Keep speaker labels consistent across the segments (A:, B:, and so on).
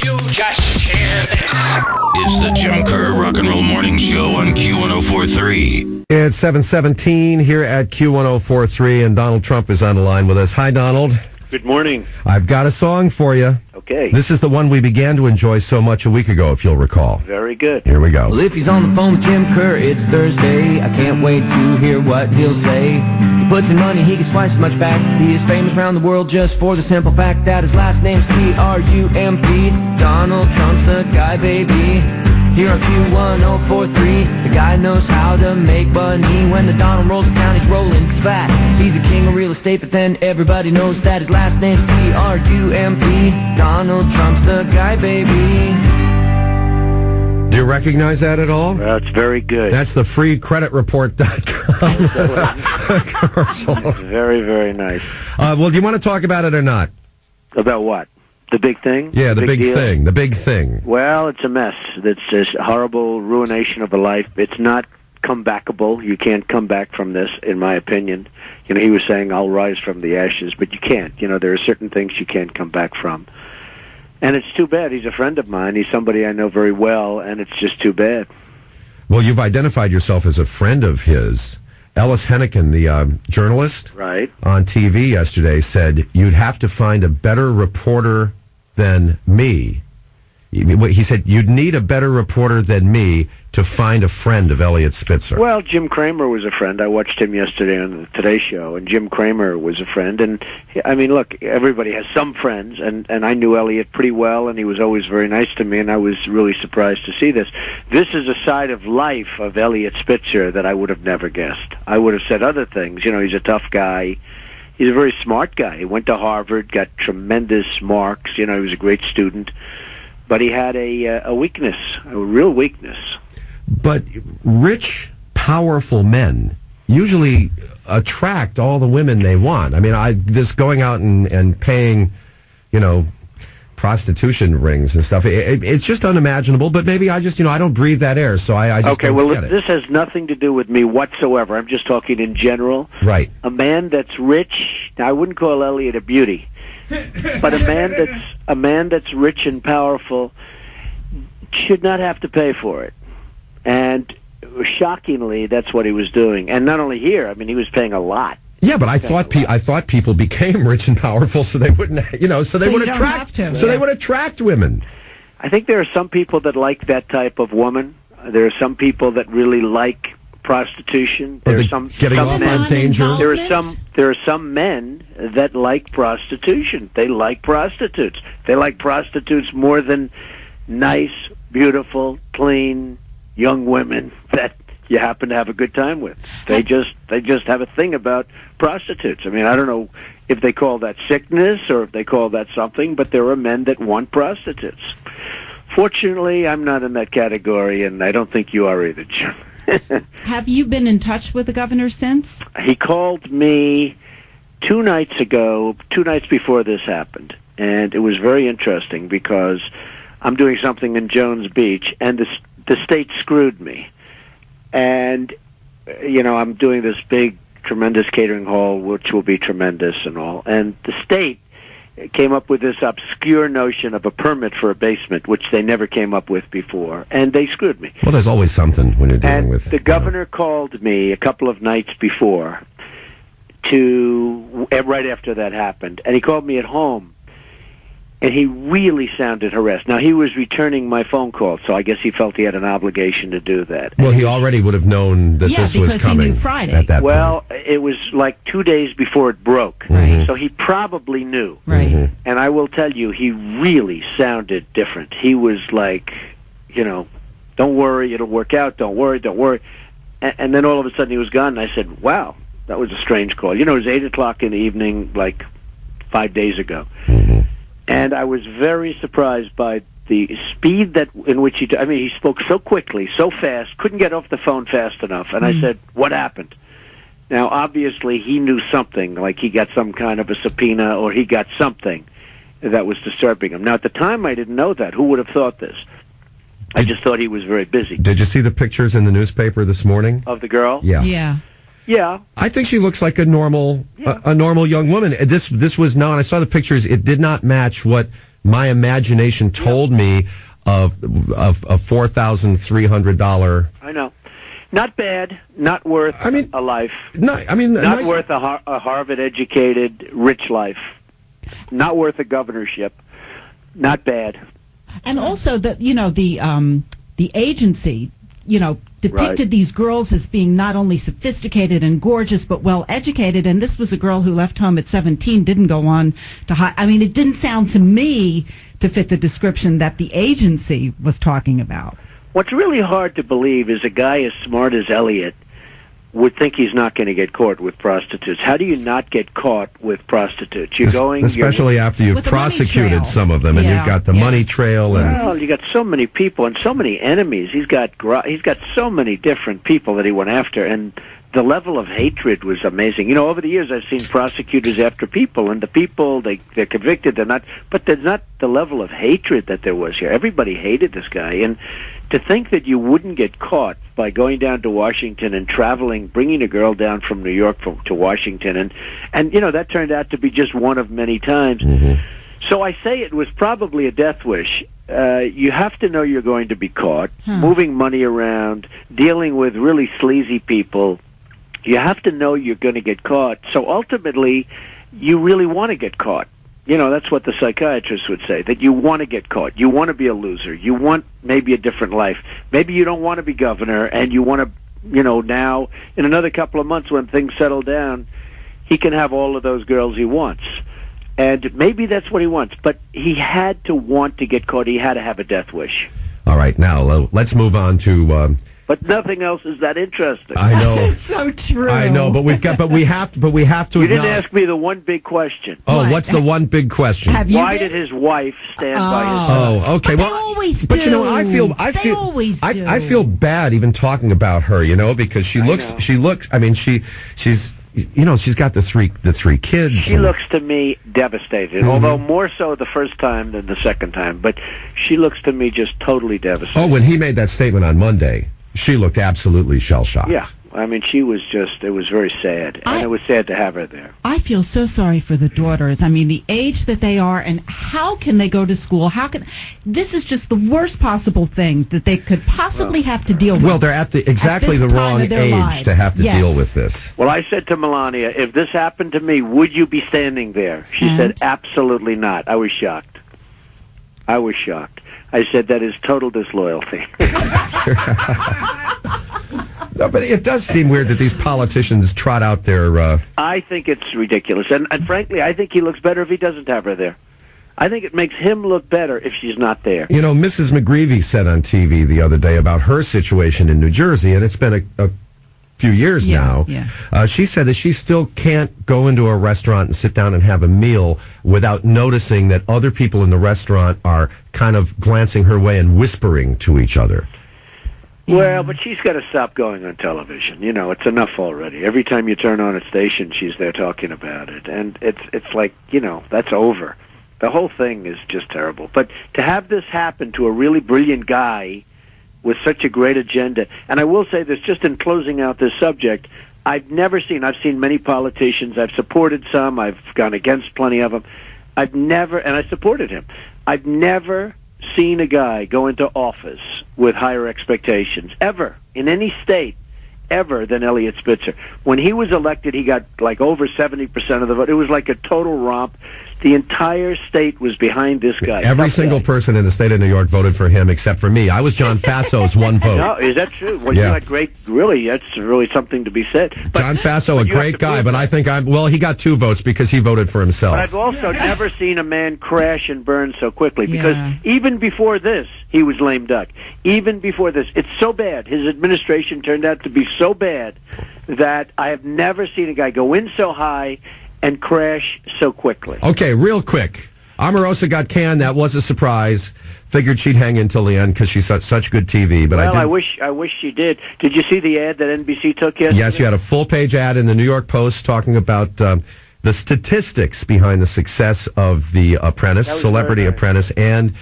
A: you just hear this?
B: It's the Jim Kerr Rock and Roll Morning Show on Q1043.
C: It's 7:17 here at Q1043, and Donald Trump is on the line with us. Hi, Donald.
D: Good morning.
C: I've got a song for you.
D: Okay.
C: This is the one we began to enjoy so much a week ago, if you'll recall.
D: Very good.
C: Here we go.
E: Well, if he's on the phone with Jim Kerr, it's Thursday. I can't wait to hear what he'll say. He puts in money, he gets twice as much back. He is famous around the world just for the simple fact that his last name's Trump. Donald Trump's the guy, baby. Here on Q1043, the guy knows how to make money. When the Donald rolls to town, he's rolling fat. He's the king of real estate, but then everybody knows that his last name's Trump. Donald Trump's the guy, baby.
C: Do you recognize that at all?
D: That's very good.
C: That's the freecreditreport.com commercial.
D: Very, very nice.
C: Well, do you want to talk about it or not?
D: About what? The big thing?
C: Yeah, the big
D: deal?
C: thing. The big thing.
D: Well, it's a mess. It's this horrible ruination of a life. It's not comebackable. You can't come back from this, in my opinion. You know, he was saying, I'll rise from the ashes, but you can't. You know, there are certain things you can't come back from. And it's too bad. He's a friend of mine. He's somebody I know very well, and it's just too bad.
C: Well, you've identified yourself as a friend of his. Ellis Hennigan, the journalist,
D: right,
C: on TV yesterday said you'd have to find a better reporter than me. He said you'd need a better reporter than me to find a friend of Elliot Spitzer.
D: Well, Jim Cramer was a friend. I watched him yesterday on the Today Show, and Jim Cramer was a friend. And, I mean, look, everybody has some friends, and I knew Elliot pretty well, and he was always very nice to me, and I was really surprised to see this. This is a side of life of Elliot Spitzer that I would have never guessed. I would have said other things. You know, he's a tough guy. He's a very smart guy. He went to Harvard, got tremendous marks. You know, he was a great student. But he had a weakness, a real weakness.
C: But rich, powerful men usually attract all the women they want. I mean, this going out and paying, you know, prostitution rings and stuff, it's just unimaginable. But maybe I just, I don't breathe that air, so I just don't get it.
D: This has nothing to do with me whatsoever. I'm just talking in general.
C: Right.
D: A man that's rich, now I wouldn't call Elliot a beauty. But a man that's rich and powerful should not have to pay for it. And shockingly, that's what he was doing. And not only here, I mean, he was paying a lot.
C: Yeah, but I thought people became rich and powerful so they wouldn't, they would attract women.
D: I think there are some people that like that type of woman. There are some people that really like prostitution. There are some
C: getting off on danger.
D: There are some men that like prostitution. They like prostitutes. They like prostitutes more than nice, beautiful, clean young women that you happen to have a good time with. They just have a thing about prostitutes. I mean, I don't know if they call that sickness or if they call that something, but there are men that want prostitutes. Fortunately, I'm not in that category, and I don't think you are either, Jim.
F: Have you been in touch with the governor since?
D: He called me 2 nights ago, 2 nights before this happened, and it was very interesting because I'm doing something in Jones Beach, and the state screwed me. And, I'm doing this big, tremendous catering hall, which will be tremendous and all, and the state came up with this obscure notion of a permit for a basement, which they never came up with before, and they screwed me.
C: Well, there's always something when you're dealing with...
D: The governor called me a couple of nights before right after that happened, and he called me at home, and he really sounded harassed. Now, he was returning my phone call, so I guess he felt he had an obligation to do that.
C: Well, he already would have known that this was coming.
F: He knew Friday.
C: At that point.
D: Well, it was like 2 days before it broke,
C: right.
D: So he probably knew.
F: Right.
C: Mm-hmm.
D: And I will tell you, he really sounded different. He was like, don't worry, it'll work out, don't worry. And then all of a sudden he was gone, and I said, wow, that was a strange call. It was 8 o'clock in the evening, like 5 days ago.
C: Mm-hmm.
D: And I was very surprised by the speed in which he spoke so quickly, so fast, couldn't get off the phone fast enough. And I said, what happened? Now, obviously, he knew something, like he got some kind of a subpoena or he got something that was disturbing him. Now, at the time, I didn't know that. Who would have thought this? I just thought he was very busy.
C: Did you see the pictures in the newspaper this morning?
D: Of the girl?
F: Yeah.
D: Yeah.
C: I think she looks like a normal young woman. This was not. I saw the pictures. It did not match what my imagination told me of $4,300.
D: I know. Not bad. Not worth a life. Not worth a Harvard-educated, rich life. Not worth a governorship. Not bad.
F: And also the agency, depicted these girls as being not only sophisticated and gorgeous, but well educated. And this was a girl who left home at 17, didn't go on to high. I mean, it didn't sound to me to fit the description that the agency was talking about.
D: What's really hard to believe is a guy as smart as Elliot would think he's not going to get caught with prostitutes. How do you not get caught with prostitutes?
C: Especially after you've prosecuted some of them, and you've got the money trail.
D: Well, you got so many people and so many enemies. He's got so many different people that he went after, and the level of hatred was amazing. Over the years I've seen prosecutors after people, and the people they're convicted. But there's not the level of hatred that there was here. Everybody hated this guy, and to think that you wouldn't get caught by going down to Washington and traveling, bringing a girl down from New York to Washington, and that turned out to be just one of many times. Mm-hmm. So I say it was probably a death wish. You have to know you're going to be caught, moving money around, dealing with really sleazy people. You have to know you're going to get caught. So ultimately, you really want to get caught. That's what the psychiatrist would say, that you want to get caught. You want to be a loser. You want maybe a different life. Maybe you don't want to be governor, and you want to, now, in another couple of months when things settle down, he can have all of those girls he wants. And maybe that's what he wants. But he had to want to get caught. He had to have a death wish.
C: All right, now let's move on to...
D: But nothing else is that interesting.
C: I know.
F: It's so true.
C: I know, but we have to.
D: You didn't ask me the one big question.
C: Oh, what's the one big question?
D: Why did his wife stand by his side?
C: Oh, okay.
F: But they always do.
C: But
F: They always do.
C: I feel bad even talking about her, because she's I mean, she's got the three kids.
D: She looks to me devastated, although more so the first time than the second time. But she looks to me just totally devastated.
C: Oh, when he made that statement on Monday, she looked absolutely shell-shocked.
D: Yeah. I mean, it was very sad. And it was sad to have her there.
F: I feel so sorry for the daughters. I mean, the age that they are, and how can they go to school? This is just the worst possible thing that they could possibly have to deal with.
C: Well, they're at the wrong age
F: lives.
C: to have to deal with this.
D: Well, I said to Melania, if this happened to me, would you be standing there? She said, absolutely not. I was shocked. I said, that is total disloyalty.
C: No, but it does seem weird that these politicians trot out their...
D: I think it's ridiculous. And frankly, I think he looks better if he doesn't have her there. I think it makes him look better if she's not there.
C: Mrs. McGreevy said on TV the other day about her situation in New Jersey, and it's been a few years now. Yeah. She said that she still can't go into a restaurant and sit down and have a meal without noticing that other people in the restaurant are kind of glancing her way and whispering to each other.
D: Well, but she's got to stop going on television. It's enough already. Every time you turn on a station, she's there talking about it. And it's like, that's over. The whole thing is just terrible. But to have this happen to a really brilliant guy with such a great agenda, and I will say this just in closing out this subject, I've seen many politicians, I've supported some, I've gone against plenty of them. And I supported him. I've never seen a guy go into office with higher expectations, ever, in any state, ever, than Eliot Spitzer. When he was elected, he got like over 70% of the vote. It was like a total romp. The entire state was behind this guy.
C: Every single person in the state of New York voted for him except for me. I was John Fasso's one vote.
D: No, is that true? Well, you had that's really something to be said. But,
C: John Fasso, a great guy, but I think he got 2 votes because he voted for himself.
D: But I've also never seen a man crash and burn so quickly, because even before this, he was lame duck. Even before this, it's so bad. His administration turned out to be so bad that I have never seen a guy go in so high and crash so quickly.
C: Okay, real quick. Omarosa got canned. That was a surprise. Figured she'd hang in till the end because she's such good TV. But
D: I wish she did. Did you see the ad that NBC took yesterday?
C: Yes, you had a full-page ad in the New York Post talking about the statistics behind the success of The Apprentice, Celebrity Apprentice, and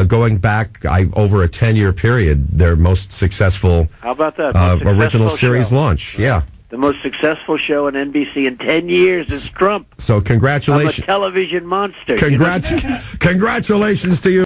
C: going back over a 10-year period, their most successful
D: How about that?
C: original series launch. Yeah.
D: The most successful show on NBC in 10 years is Trump.
C: So
D: I'm a
C: congratulations.
D: television monster.
C: Congratulations to you.